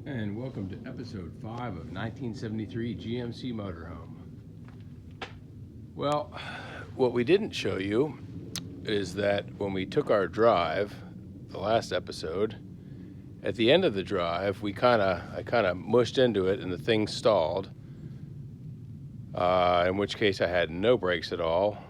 And welcome to episode 5 of 1973 GMC Motorhome. Well, what we didn't show you is that when we took our drive, the last episode, at the end of the drive, I kind of mushed into it and the thing stalled. In which case I had no brakes at all,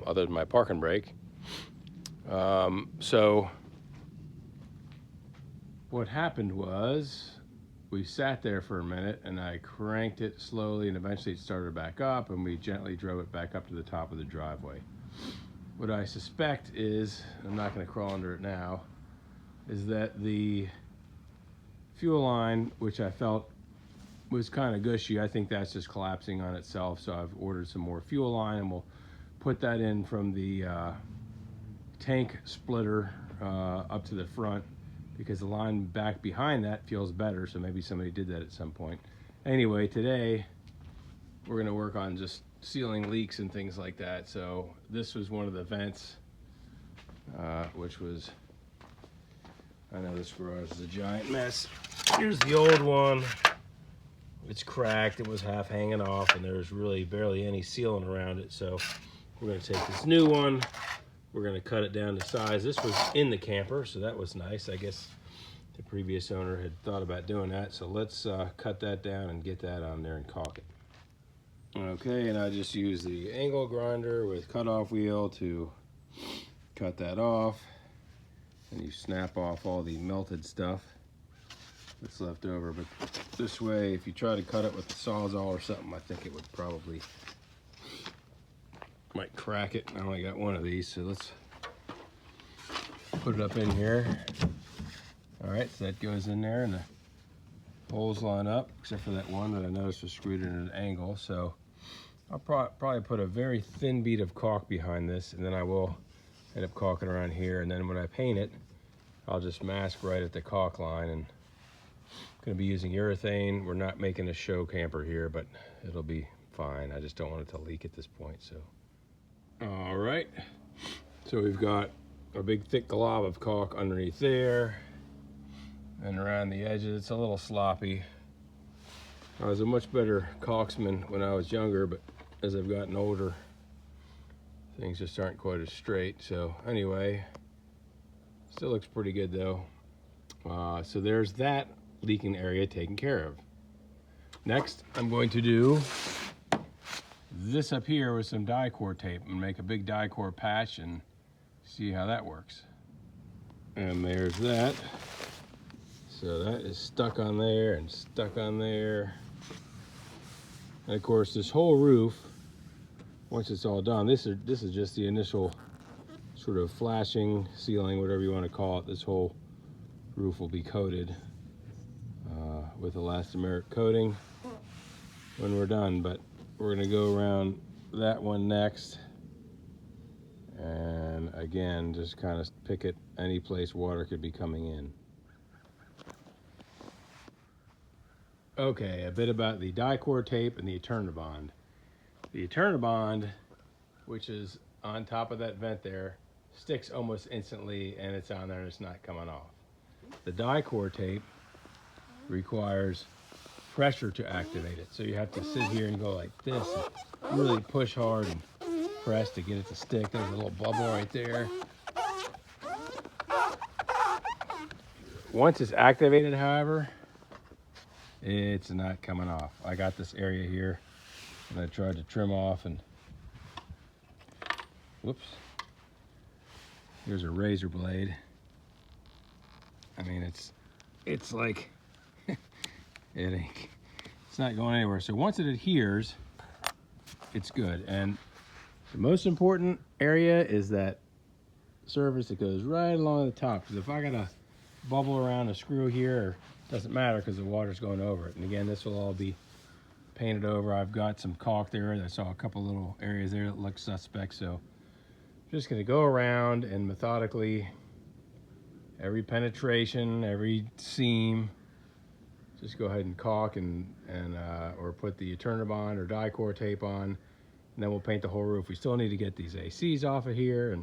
other than my parking brake. So what happened was, we sat there for a minute and I cranked it slowly and eventually it started back up and we gently drove it back up to the top of the driveway. What I suspect is, I'm not going to crawl under it now, is that the fuel line, which I felt was kind of gushy, I think that's just collapsing on itself. So I've ordered some more fuel line and we'll put that in from the tank splitter up to the front, because the line back behind that feels better, so maybe somebody did that at some point. Anyway, today we're going to work on just sealing leaks and things like that. So this was one of the vents, which was, I know this garage is a giant mess. Here's the old one. It's cracked, it was half hanging off, and there's really barely any sealing around it. So we're going to take this new one, we're going to cut it down to size. This was in the camper, so that was nice. I guess the previous owner had thought about doing that. So let's cut that down and get that on there and caulk it. Okay, and I just use the angle grinder with cutoff wheel to cut that off. And you snap off all the melted stuff that's left over. But this way, if you try to cut it with the Sawzall or something, I think it would probably might crack it. I only got one of these, so let's put it up in here. All right, so that goes in there and the holes line up, except for that one that I noticed was screwed in at an angle. So I'll probably put a very thin bead of caulk behind this, and then I will end up caulking around here. And then when I paint it, I'll just mask right at the caulk line. And I'm going to be using urethane. We're not making a show camper here, but it'll be fine. I just don't want it to leak at this point. So, all right. So we've got a big thick glob of caulk underneath there and around the edges. It's a little sloppy. I was a much better caulksman when I was younger, but as I've gotten older, things just aren't quite as straight. So anyway, still looks pretty good though. So there's that leaking area taken care of. Next, I'm going to do this up here with some die-core tape and make a big die-core patch and see how that works. And there's that. So that is stuck on there and stuck on there. And of course, this whole roof, once it's all done, this is just the initial sort of flashing, sealing, whatever you want to call it. This whole roof will be coated with elastomeric coating when we're done. But we're going to go around that one next. And again, just kind of pick it any place water could be coming in. Okay, a bit about the die-core tape and the Eternabond. The Eternabond, which is on top of that vent there, sticks almost instantly, and it's on there and it's not coming off. The die-core tape requires pressure to activate it. So you have to sit here and go like this and really push hard and press to get it to stick. There's a little bubble right there. Once it's activated, however, it's not coming off. I got this area here and I tried to trim off, and whoops, here's a razor blade. I mean, it's like it's not going anywhere. So once it adheres, it's good. And the most important area is that surface that goes right along the top. Because if I got a bubble around a screw here, it doesn't matter because the water's going over it. And again, this will all be painted over. I've got some caulk there. I saw a couple little areas there that look suspect. So I'm just going to go around and methodically, every penetration, every seam, just go ahead and caulk and or put the Eternabond or die-core tape on, and then we'll paint the whole roof. We still need to get these ACs off of here and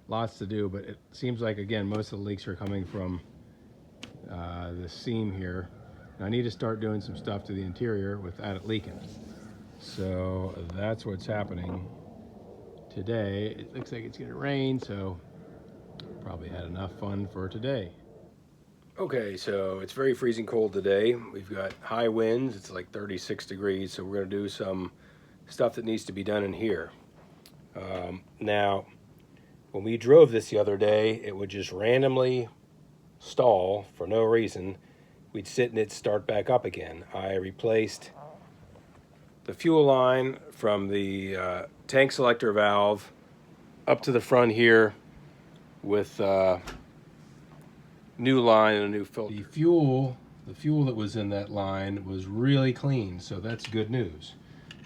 lots to do, but it seems like, again, most of the leaks are coming from the seam here. I need to start doing some stuff to the interior without it leaking. So that's what's happening today. It looks like it's gonna rain, so probably had enough fun for today. Okay, so it's very freezing cold today. We've got high winds, it's like 36 degrees, so we're gonna do some stuff that needs to be done in here. Now, when we drove this the other day, it would just randomly stall for no reason. We'd sit and it'd start back up again. I replaced the fuel line from the tank selector valve up to the front here with new line and a new filter. The fuel that was in that line was really clean, so that's good news.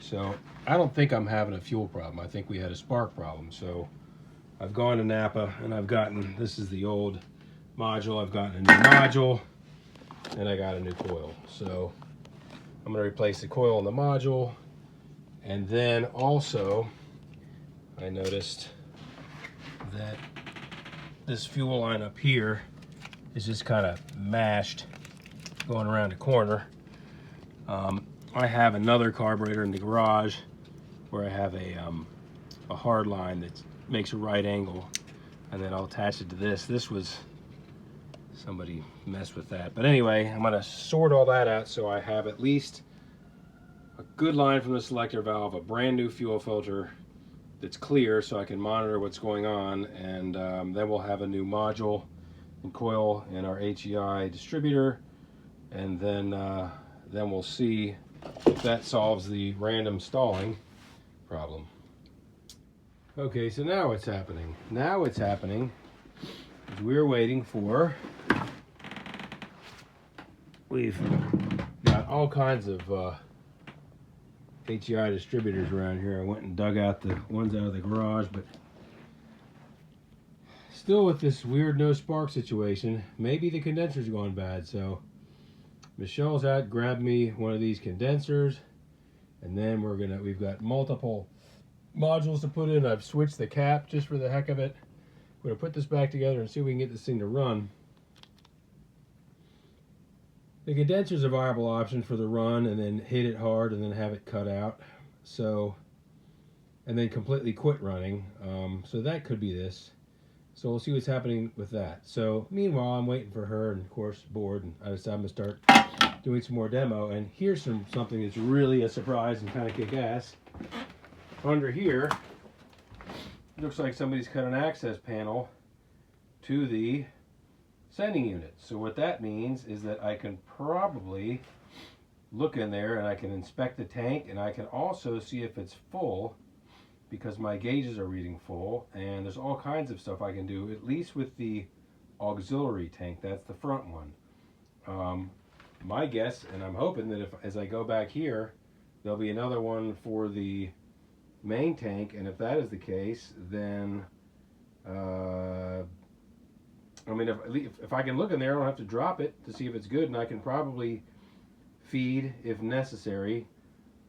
So I don't think I'm having a fuel problem. I think we had a spark problem. So I've gone to Napa and I've gotten, this is the old module, I've gotten a new module and I got a new coil. So I'm going to replace the coil in the module, and then also I noticed that this fuel line up here is just kind of mashed going around the corner. I have another carburetor in the garage where I have a hard line that makes a right angle, and then I'll attach it to this. This was, somebody messed with that. But anyway, I'm gonna sort all that out so I have at least a good line from the selector valve, a brand new fuel filter that's clear so I can monitor what's going on, and then we'll have a new module and coil in our HEI distributor, and then we'll see if that solves the random stalling problem. Okay, so now what's happening? Now what's happening is we're waiting for, we've got all kinds of HEI distributors around here. I went and dug out the ones out of the garage, but still with this weird no spark situation. Maybe the condenser's gone bad, so Michelle's out, grabbed me one of these condensers, and then we've got multiple modules to put in. I've switched the cap just for the heck of it. We're gonna put this back together and see if we can get this thing to run. The condenser's a viable option for the run, and then hit it hard and then have it cut out. So, and then completely quit running. So that could be this. So we'll see what's happening with that. So meanwhile, I'm waiting for her, and of course bored, and I decided I'm gonna start doing some more demo. And here's something that's really a surprise and kind of kick ass. Under here, it looks like somebody's cut an access panel to the sending unit. So what that means is that I can probably look in there and I can inspect the tank, and I can also see if it's full because my gauges are reading full, and there's all kinds of stuff I can do, at least with the auxiliary tank. That's the front one. My guess, and I'm hoping that as I go back here, there'll be another one for the main tank, and if that is the case, then I mean, if I can look in there, I don't have to drop it to see if it's good, and I can probably feed, if necessary,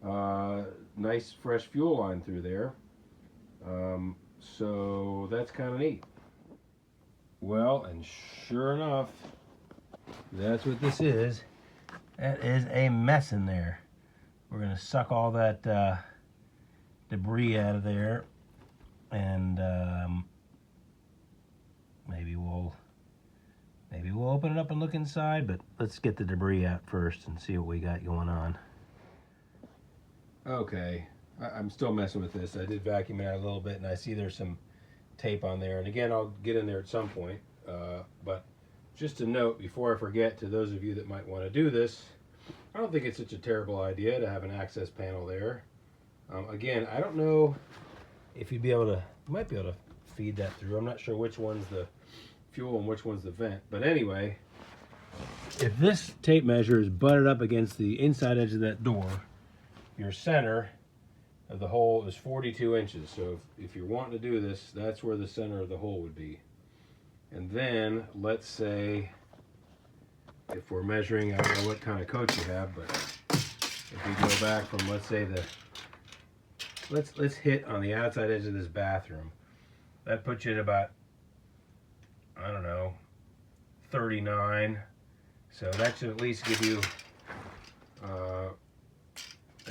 nice fresh fuel line through there. So that's kind of neat. Well, and sure enough, that's what this is. That is a mess in there. We're gonna suck all that debris out of there, and maybe we'll open it up and look inside, but let's get the debris out first and see what we got going on. Okay, I'm still messing with this. I did vacuum it out a little bit, and I see there's some tape on there, and again, I'll get in there at some point, but just a note before I forget, to those of you that might want to do this, I don't think it's such a terrible idea to have an access panel there. Again, I don't know if you'd be able to, you might be able to feed that through. I'm not sure which one's the fuel and which one's the vent, but anyway, if this tape measure is butted up against the inside edge of that door, your center of the hole is 42 inches. So if you're wanting to do this, that's where the center of the hole would be. And then let's say, if we're measuring, I don't know what kind of coach you have, but if we go back from, let's say let's hit on the outside edge of this bathroom, that puts you at about, I don't know, 39. So that should at least give you a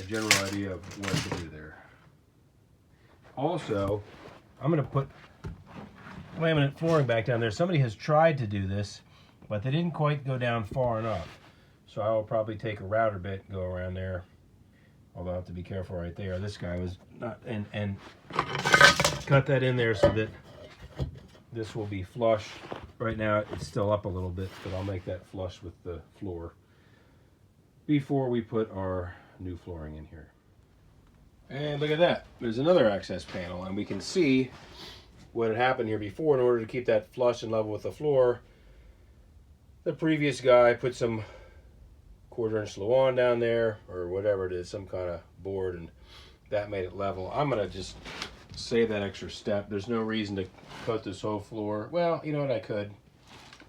general idea of what to do there. Also, I'm going to put laminate flooring back down there. Somebody has tried to do this, but they didn't quite go down far enough. So I will probably take a router bit and go around there. Although I have to be careful right there. This guy was not, and cut that in there so that this will be flush. Right now it's still up a little bit, but I'll make that flush with the floor before we put our new flooring in here. And look at that. There's another access panel, and we can see what had happened here before. In order to keep that flush and level with the floor, the previous guy put some 1/4 inch Sloan down there, or whatever it is, some kind of board, and that made it level. I'm gonna just save that extra step. There's no reason to coat this whole floor. Well, you know what, I could.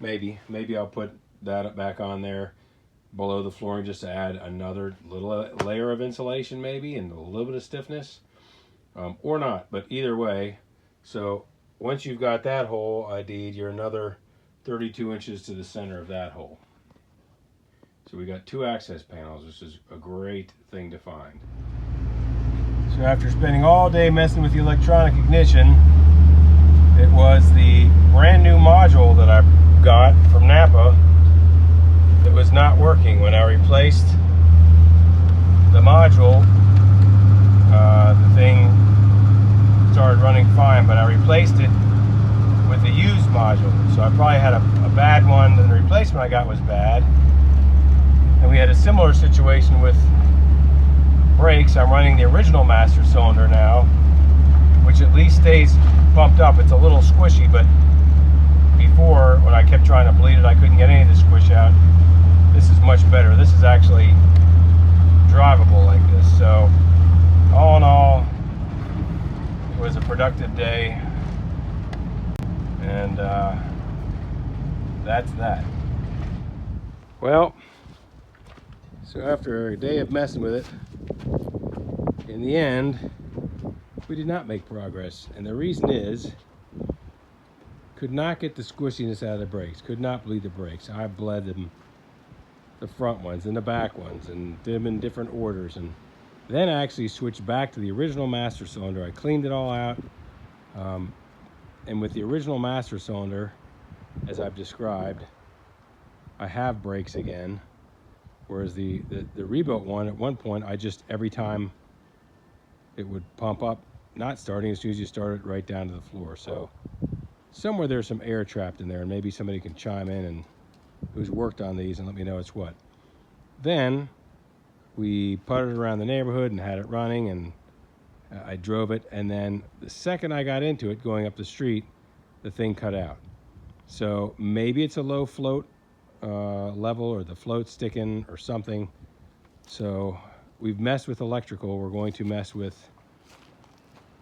Maybe I'll put that back on there below the flooring just to add another little layer of insulation maybe, and a little bit of stiffness, or not, but either way. So once you've got that hole ID'd, you're another 32 inches to the center of that hole. So we got 2 access panels, which is a great thing to find. So after spending all day messing with the electronic ignition, it was the brand new module that I got from Napa that was not working. When I replaced the module, the thing started running fine, but I replaced it with a used module. So I probably had a bad one, and the replacement I got was bad. And we had a similar situation with brakes. I'm running the original master cylinder now, which at least stays pumped up. It's a little squishy, but before, when I kept trying to bleed it, I couldn't get any of the squish out. This is much better. This is actually drivable like this. So all in all, it was a productive day, and that's that. Well, so after a day of messing with it, in the end, we did not make progress. And the reason is, could not get the squishiness out of the brakes, could not bleed the brakes. I bled them, the front ones and the back ones, and did them in different orders. And then I actually switched back to the original master cylinder. I cleaned it all out. And with the original master cylinder, as I've described, I have brakes again. Whereas the rebuilt one, at one point, I just, every time it would pump up, not starting, as soon as you start it, right down to the floor. So somewhere there's some air trapped in there, and maybe somebody can chime in and who's worked on these and let me know it's what. Then we putted around the neighborhood and had it running, and I drove it, and then the second I got into it, going up the street, the thing cut out. So maybe it's a low float level, or the float sticking or something. So we've messed with electrical. We're going to mess with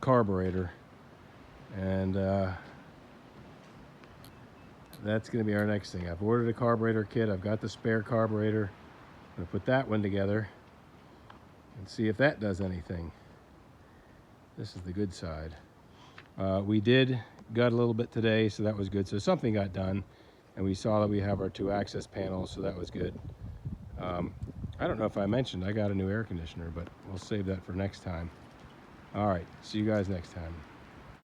carburetor, and that's going to be our next thing. I've ordered a carburetor kit. I've got the spare carburetor. I'm going to put that one together and see if that does anything. This is the good side. We did gut a little bit today, so that was good. So something got done. And we saw that we have our 2 access panels, so that was good. I don't know if I mentioned, I got a new air conditioner, but we'll save that for next time. All right, see you guys next time.